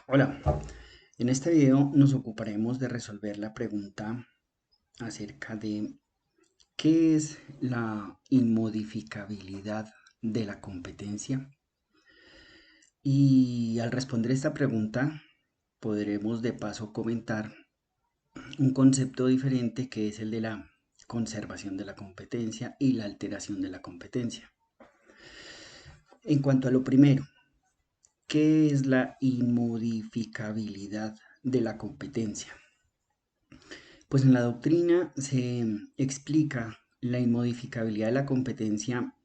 Hola, en este video nos ocuparemos de resolver la pregunta acerca de qué es la inmodificabilidad de la competencia. Y al responder esta pregunta podremos de paso comentar un concepto diferente que es el de la conservación de la competencia y la alteración de la competencia. En cuanto a lo primero, ¿qué es la inmodificabilidad de la competencia? Pues en la doctrina se explica la inmodificabilidad de la competencia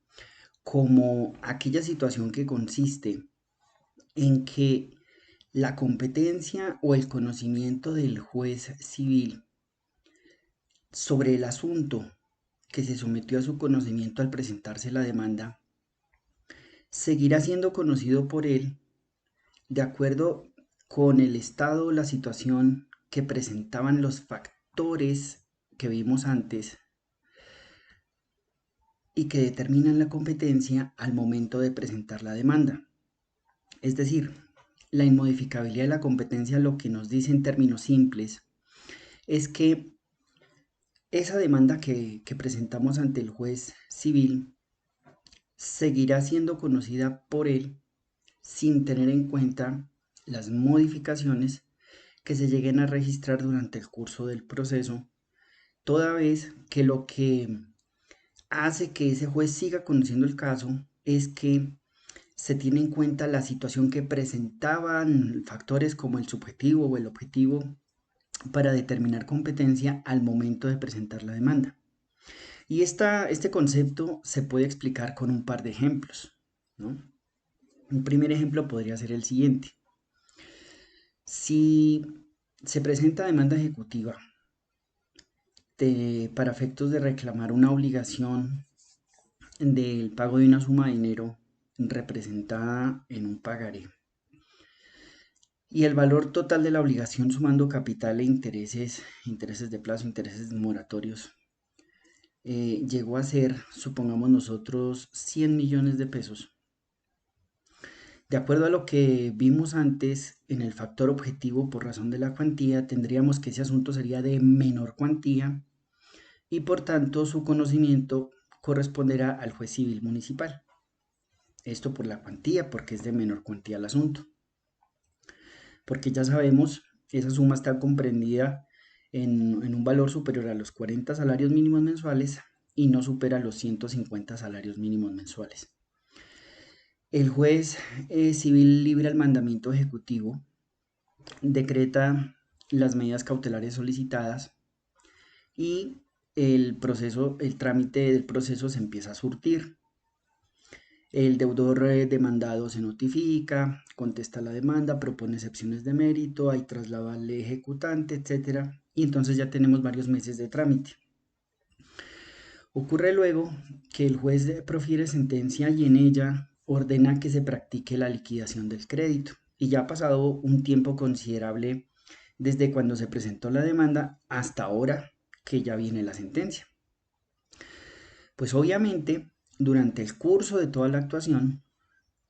como aquella situación que consiste en que la competencia o el conocimiento del juez civil sobre el asunto que se sometió a su conocimiento al presentarse la demanda seguirá siendo conocido por él de acuerdo con el estado o la situación que presentaban los factores que vimos antes y que determinan la competencia al momento de presentar la demanda. Es decir, la inmodificabilidad de la competencia lo que nos dice en términos simples es que esa demanda que presentamos ante el juez civil seguirá siendo conocida por él sin tener en cuenta las modificaciones que se lleguen a registrar durante el curso del proceso, toda vez que lo que hace que ese juez siga conociendo el caso es que se tiene en cuenta la situación que presentaban factores como el subjetivo o el objetivo para determinar competencia al momento de presentar la demanda. Y este concepto se puede explicar con un par de ejemplos, ¿no? Un primer ejemplo podría ser el siguiente. Si se presenta demanda ejecutiva para efectos de reclamar una obligación del pago de una suma de dinero representada en un pagaré, y el valor total de la obligación sumando capital e intereses, intereses de plazo, intereses moratorios, llegó a ser, supongamos nosotros, 100 millones de pesos. De acuerdo a lo que vimos antes, en el factor objetivo por razón de la cuantía, tendríamos que ese asunto sería de menor cuantía y por tanto su conocimiento corresponderá al juez civil municipal. Esto por la cuantía, porque es de menor cuantía el asunto. Porque ya sabemos, esa suma está comprendida en un valor superior a los 40 salarios mínimos mensuales y no supera los 150 salarios mínimos mensuales. El juez civil libra el mandamiento ejecutivo, decreta las medidas cautelares solicitadas y el trámite del proceso se empieza a surtir. El deudor demandado se notifica, contesta la demanda, propone excepciones de mérito, hay traslado al ejecutante, etc. Y entonces ya tenemos varios meses de trámite. Ocurre luego que el juez profiere sentencia y en ella ordena que se practique la liquidación del crédito. Y ya ha pasado un tiempo considerable desde cuando se presentó la demanda hasta ahora que ya viene la sentencia. Pues obviamente, durante el curso de toda la actuación,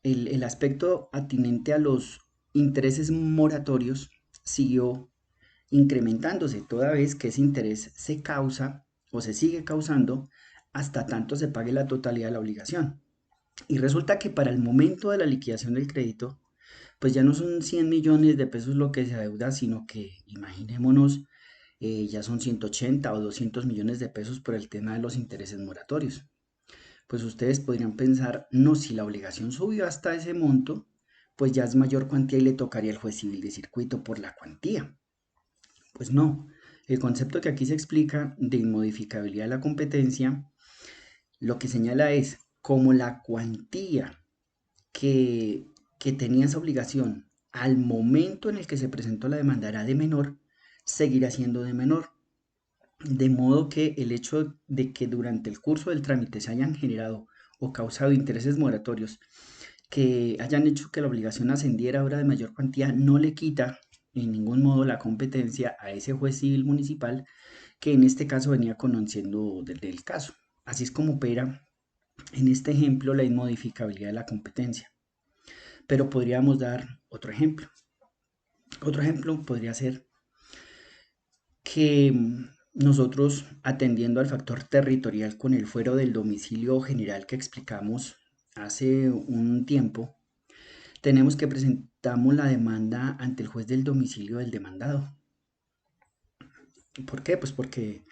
el aspecto atinente a los intereses moratorios siguió incrementándose toda vez que ese interés se causa o se sigue causando hasta tanto se pague la totalidad de la obligación. Y resulta que para el momento de la liquidación del crédito, pues ya no son 100 millones de pesos lo que se adeuda, sino que imaginémonos, ya son 180 o 200 millones de pesos por el tema de los intereses moratorios. Pues ustedes podrían pensar, no, si la obligación subió hasta ese monto, pues ya es mayor cuantía y le tocaría al juez civil de circuito por la cuantía. Pues no, el concepto que aquí se explica de inmodificabilidad de la competencia, lo que señala es como la cuantía que, que tenía esa obligación al momento en el que se presentó la demanda era de menor, seguirá siendo de menor. De modo que el hecho de que durante el curso del trámite se hayan generado o causado intereses moratorios que hayan hecho que la obligación ascendiera ahora de mayor cuantía no le quita en ningún modo la competencia a ese juez civil municipal que en este caso venía conociendo del caso. Así es como opera en este ejemplo la inmodificabilidad de la competencia. Pero podríamos dar otro ejemplo. Otro ejemplo podría ser que nosotros, atendiendo al factor territorial con el fuero del domicilio general que explicamos hace un tiempo, tenemos que presentamos la demanda ante el juez del domicilio del demandado. ¿Por qué? Pues porque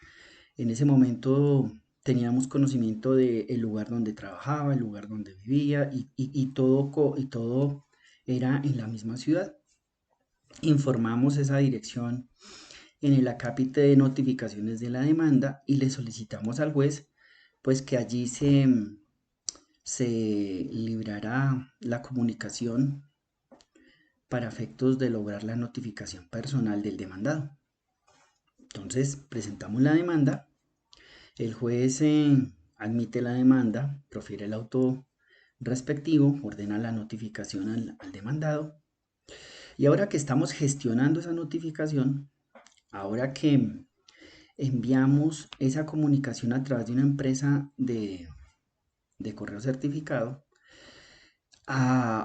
en ese momento teníamos conocimiento del lugar donde trabajaba, el lugar donde vivía y todo era en la misma ciudad. Informamos esa dirección en el acápite de notificaciones de la demanda y le solicitamos al juez pues que allí se librará la comunicación para efectos de lograr la notificación personal del demandado. Entonces presentamos la demanda, el juez admite la demanda, profiere el auto respectivo, ordena la notificación al demandado y ahora que estamos gestionando esa notificación, ahora que enviamos esa comunicación a través de una empresa de correo certificado,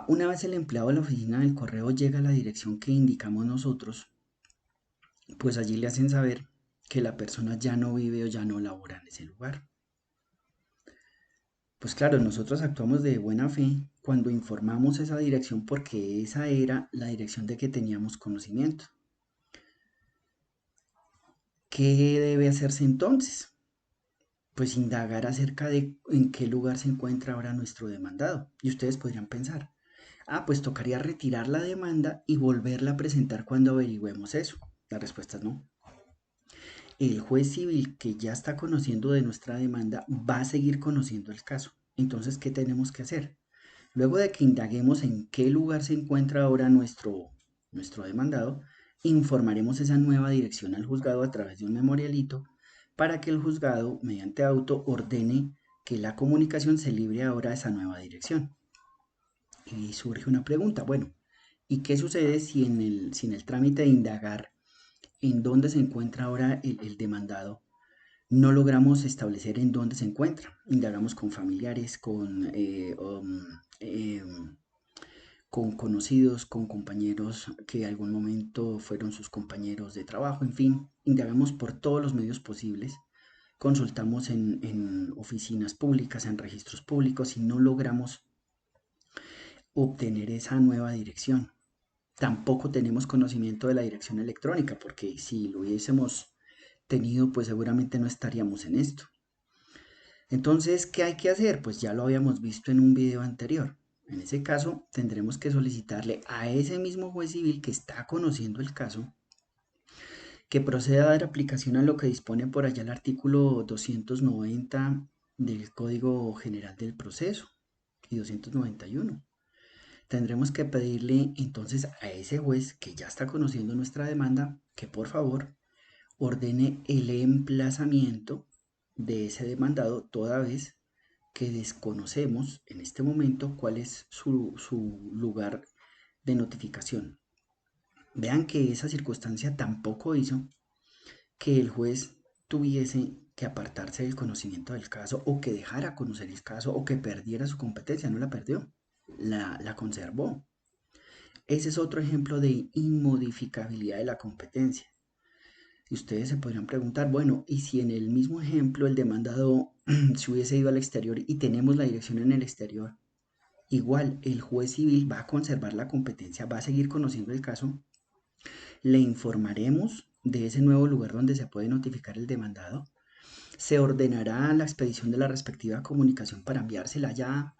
una vez el empleado de la oficina del correo llega a la dirección que indicamos nosotros, pues allí le hacen saber que la persona ya no vive o ya no labora en ese lugar. Pues claro, nosotros actuamos de buena fe cuando informamos esa dirección porque esa era la dirección de que teníamos conocimiento. ¿Qué debe hacerse entonces? Pues indagar acerca de en qué lugar se encuentra ahora nuestro demandado. Y ustedes podrían pensar, pues tocaría retirar la demanda y volverla a presentar cuando averigüemos eso. La respuesta es no. El juez civil que ya está conociendo de nuestra demanda va a seguir conociendo el caso. Entonces, ¿qué tenemos que hacer? Luego de que indaguemos en qué lugar se encuentra ahora nuestro demandado, informaremos esa nueva dirección al juzgado a través de un memorialito para que el juzgado, mediante auto, ordene que la comunicación se libre ahora a esa nueva dirección. Y surge una pregunta, bueno, ¿y qué sucede si en el trámite de indagar en dónde se encuentra ahora el demandado no logramos establecer en dónde se encuentra? Indagamos con familiares, con conocidos, con compañeros que algún momento fueron sus compañeros de trabajo, en fin, indagamos por todos los medios posibles, consultamos en oficinas públicas, en registros públicos y no logramos obtener esa nueva dirección. Tampoco tenemos conocimiento de la dirección electrónica, porque si lo hubiésemos tenido, pues seguramente no estaríamos en esto. Entonces, ¿qué hay que hacer? Pues ya lo habíamos visto en un video anterior. En ese caso, tendremos que solicitarle a ese mismo juez civil que está conociendo el caso que proceda a dar aplicación a lo que dispone por allá el artículo 290 del Código General del Proceso y 291. Tendremos que pedirle entonces a ese juez que ya está conociendo nuestra demanda que por favor ordene el emplazamiento de ese demandado toda vez que desconocemos en este momento cuál es su lugar de notificación. Vean que esa circunstancia tampoco hizo que el juez tuviese que apartarse del conocimiento del caso o que dejara conocer el caso o que perdiera su competencia, no la perdió, la conservó. Ese es otro ejemplo de inmodificabilidad de la competencia. Y ustedes se podrían preguntar, bueno, ¿y si en el mismo ejemplo el demandado se hubiese ido al exterior y tenemos la dirección en el exterior? Igual, el juez civil va a conservar la competencia, va a seguir conociendo el caso. Le informaremos de ese nuevo lugar donde se puede notificar el demandado. Se ordenará la expedición de la respectiva comunicación para enviársela ya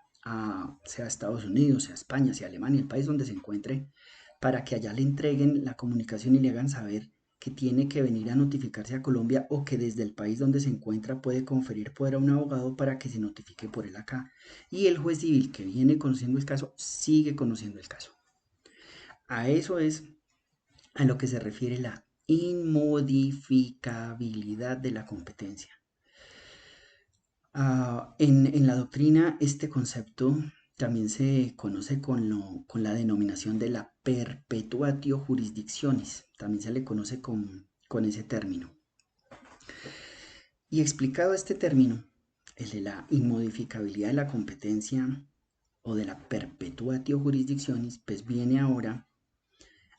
sea a Estados Unidos, sea a España, sea a Alemania, el país donde se encuentre, para que allá le entreguen la comunicación y le hagan saber que tiene que venir a notificarse a Colombia o que desde el país donde se encuentra puede conferir poder a un abogado para que se notifique por él acá. Y el juez civil que viene conociendo el caso sigue conociendo el caso. A eso es a lo que se refiere la inmodificabilidad de la competencia. En la doctrina este concepto también se conoce con la denominación de la perpetuatio jurisdictionis, también se le conoce con ese término. Y explicado este término, el de la inmodificabilidad de la competencia, o de la perpetuatio jurisdictionis, pues viene ahora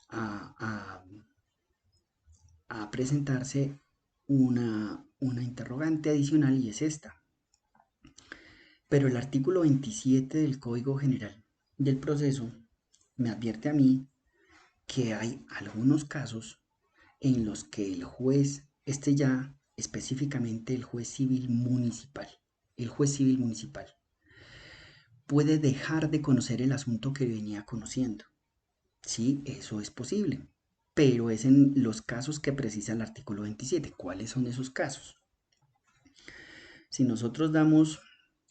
a, a presentarse una interrogante adicional y es esta. Pero el artículo 27 del Código General del Proceso me advierte a mí que hay algunos casos en los que el juez, ya específicamente el juez civil municipal, puede dejar de conocer el asunto que venía conociendo. Sí, eso es posible, pero es en los casos que precisa el artículo 27. ¿Cuáles son esos casos? Si nosotros damos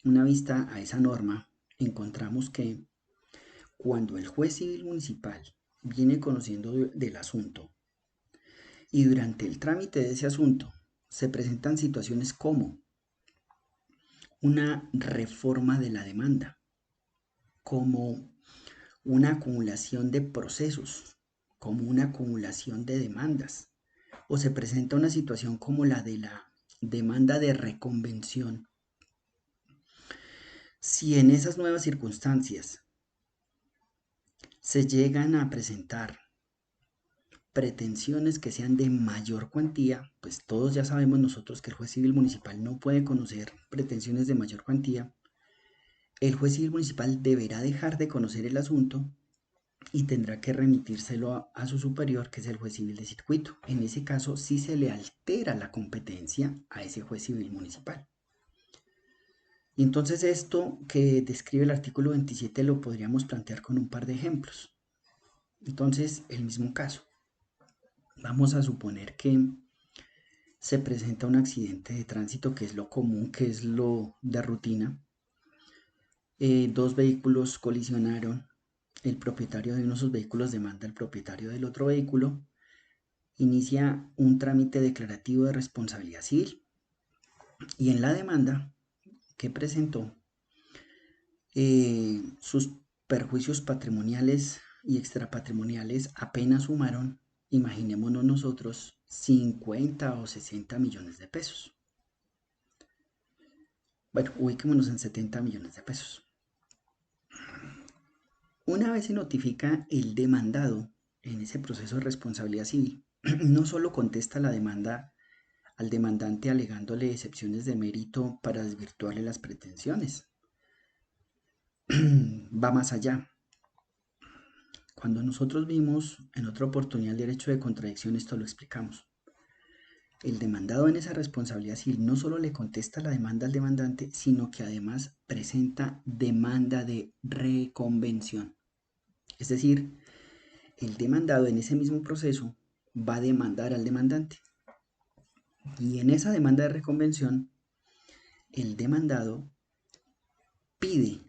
una vista a esa norma, encontramos que cuando el juez civil municipal viene conociendo del asunto y durante el trámite de ese asunto se presentan situaciones como una reforma de la demanda, como una acumulación de procesos, como una acumulación de demandas, o se presenta una situación como la de la demanda de reconvención. Si en esas nuevas circunstancias se llegan a presentar pretensiones que sean de mayor cuantía, pues todos ya sabemos nosotros que el juez civil municipal no puede conocer pretensiones de mayor cuantía, el juez civil municipal deberá dejar de conocer el asunto y tendrá que remitírselo a su superior, que es el juez civil de circuito. En ese caso sí se le altera la competencia a ese juez civil municipal. Y entonces esto que describe el artículo 27 lo podríamos plantear con un par de ejemplos. Entonces, el mismo caso. Vamos a suponer que se presenta un accidente de tránsito, que es lo común, que es lo de rutina. Dos vehículos colisionaron, el propietario de uno de esos vehículos demanda al propietario del otro vehículo, inicia un trámite declarativo de responsabilidad civil y en la demanda que presentó, sus perjuicios patrimoniales y extrapatrimoniales apenas sumaron, imaginémonos nosotros, 50 o 60 millones de pesos. Bueno, ubiquémonos en 70 millones de pesos. Una vez se notifica el demandado en ese proceso de responsabilidad civil, no solo contesta la demanda al demandante alegándole excepciones de mérito para desvirtuarle las pretensiones, va más allá. Cuando nosotros vimos en otra oportunidad el derecho de contradicción, esto lo explicamos. El demandado en esa responsabilidad civil no solo le contesta la demanda al demandante, sino que además presenta demanda de reconvención. Es decir, el demandado en ese mismo proceso va a demandar al demandante. Y en esa demanda de reconvención, el demandado pide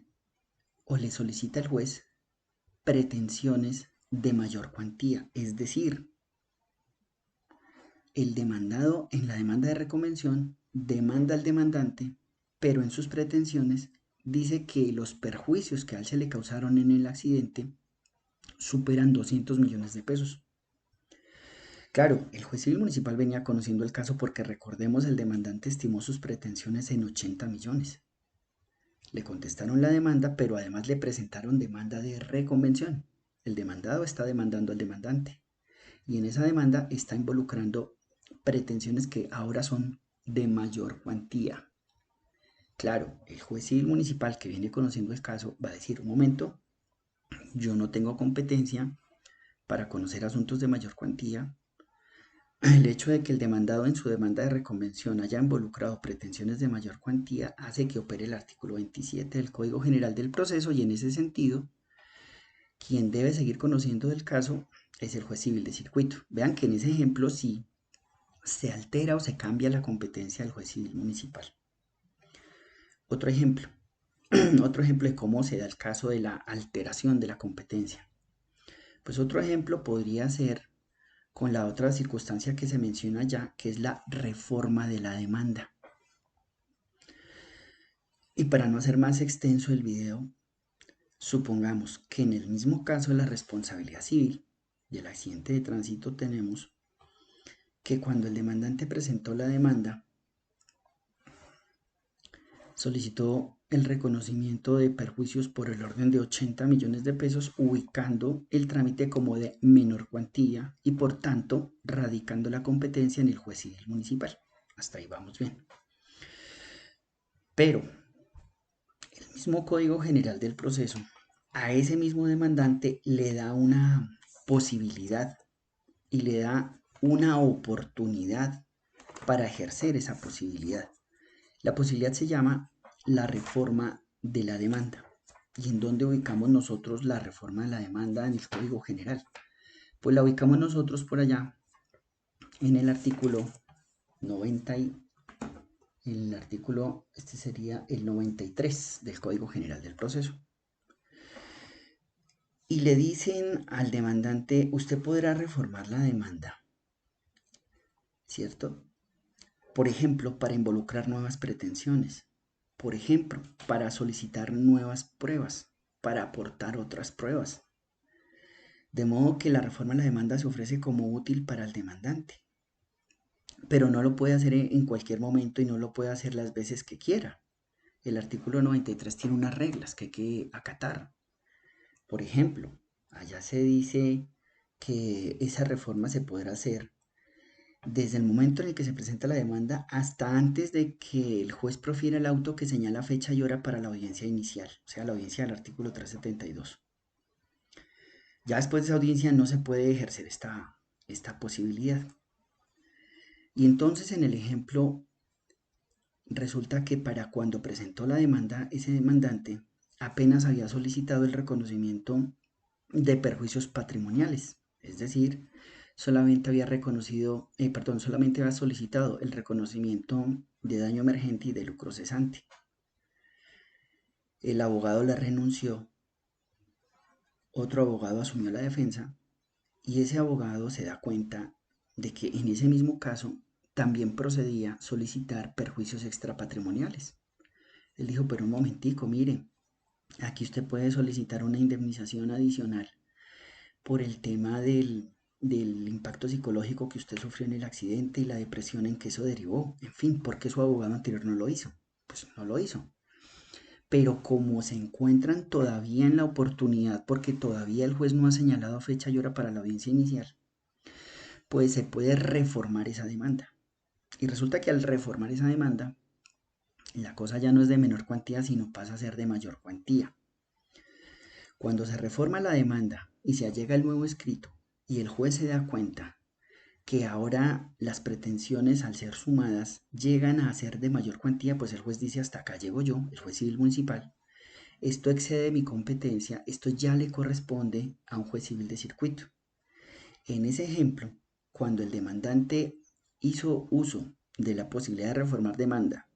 o le solicita al juez pretensiones de mayor cuantía. Es decir, el demandado en la demanda de reconvención demanda al demandante, pero en sus pretensiones dice que los perjuicios que a él se le causaron en el accidente superan 200 millones de pesos. Claro, el juez civil municipal venía conociendo el caso porque recordemos el demandante estimó sus pretensiones en 80 millones. Le contestaron la demanda, pero además le presentaron demanda de reconvención. El demandado está demandando al demandante y en esa demanda está involucrando pretensiones que ahora son de mayor cuantía. Claro, el juez civil municipal que viene conociendo el caso va a decir, un momento, yo no tengo competencia para conocer asuntos de mayor cuantía. El hecho de que el demandado en su demanda de reconvención haya involucrado pretensiones de mayor cuantía hace que opere el artículo 27 del Código General del Proceso y en ese sentido, quien debe seguir conociendo del caso es el juez civil de circuito. Vean que en ese ejemplo sí se altera o se cambia la competencia del juez civil municipal. Otro ejemplo, otro ejemplo de cómo se da el caso de la alteración de la competencia. Pues otro ejemplo podría ser con la otra circunstancia que se menciona ya, que es la reforma de la demanda. Y para no hacer más extenso el video, supongamos que en el mismo caso de la responsabilidad civil del accidente de tránsito tenemos que cuando el demandante presentó la demanda, solicitó el reconocimiento de perjuicios por el orden de 80 millones de pesos, ubicando el trámite como de menor cuantía y por tanto radicando la competencia en el juez civil municipal. Hasta ahí vamos bien. Pero el mismo Código General del Proceso a ese mismo demandante le da una posibilidad y le da una oportunidad para ejercer esa posibilidad. La posibilidad se llama la reforma de la demanda. ¿Y en dónde ubicamos nosotros la reforma de la demanda en el Código General? Pues la ubicamos nosotros por allá en el artículo 90 este sería el 93 del Código General del Proceso. Y le dicen al demandante, usted podrá reformar la demanda, ¿cierto? Por ejemplo, para involucrar nuevas pretensiones. Por ejemplo, para solicitar nuevas pruebas, para aportar otras pruebas. De modo que la reforma de la demanda se ofrece como útil para el demandante, pero no lo puede hacer en cualquier momento y no lo puede hacer las veces que quiera. El artículo 93 tiene unas reglas que hay que acatar. Por ejemplo, allá se dice que esa reforma se podrá hacer desde el momento en el que se presenta la demanda hasta antes de que el juez profiera el auto que señala fecha y hora para la audiencia inicial, o sea, la audiencia del artículo 372. Ya después de esa audiencia no se puede ejercer esta posibilidad. Y entonces en el ejemplo resulta que para cuando presentó la demanda, ese demandante apenas había solicitado el reconocimiento de perjuicios patrimoniales, es decir, solamente había solamente había solicitado el reconocimiento de daño emergente y de lucro cesante. El abogado le renunció, otro abogado asumió la defensa y ese abogado se da cuenta de que en ese mismo caso también procedía solicitar perjuicios extrapatrimoniales. Él dijo, pero un momentico, mire, aquí usted puede solicitar una indemnización adicional por el tema del impacto psicológico que usted sufrió en el accidente y la depresión en que eso derivó. En fin, ¿por qué su abogado anterior no lo hizo? Pues no lo hizo. Pero como se encuentran todavía en la oportunidad, porque todavía el juez no ha señalado fecha y hora para la audiencia inicial, pues se puede reformar esa demanda. Y resulta que al reformar esa demanda, la cosa ya no es de menor cuantía, sino pasa a ser de mayor cuantía. Cuando se reforma la demanda y se allega el nuevo escrito y el juez se da cuenta que ahora las pretensiones al ser sumadas llegan a ser de mayor cuantía, pues el juez dice hasta acá llego yo, el juez civil municipal, esto excede mi competencia, esto ya le corresponde a un juez civil de circuito. En ese ejemplo, cuando el demandante hizo uso de la posibilidad de reformar demanda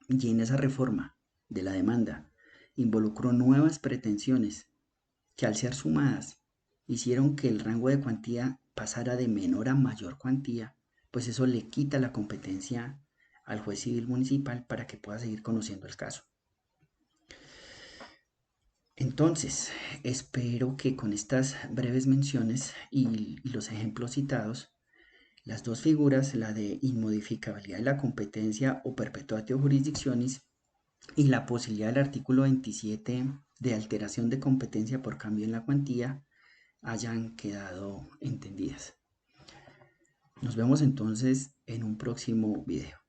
y en esa reforma de la demanda involucró nuevas pretensiones que al ser sumadas hicieron que el rango de cuantía pasara de menor a mayor cuantía, pues eso le quita la competencia al juez civil municipal para que pueda seguir conociendo el caso. Entonces, espero que con estas breves menciones y los ejemplos citados, las dos figuras, la de inmodificabilidad de la competencia o perpetuatio jurisdictionis y la posibilidad del artículo 27 de alteración de competencia por cambio en la cuantía, hayan quedado entendidas. Nos vemos entonces en un próximo video.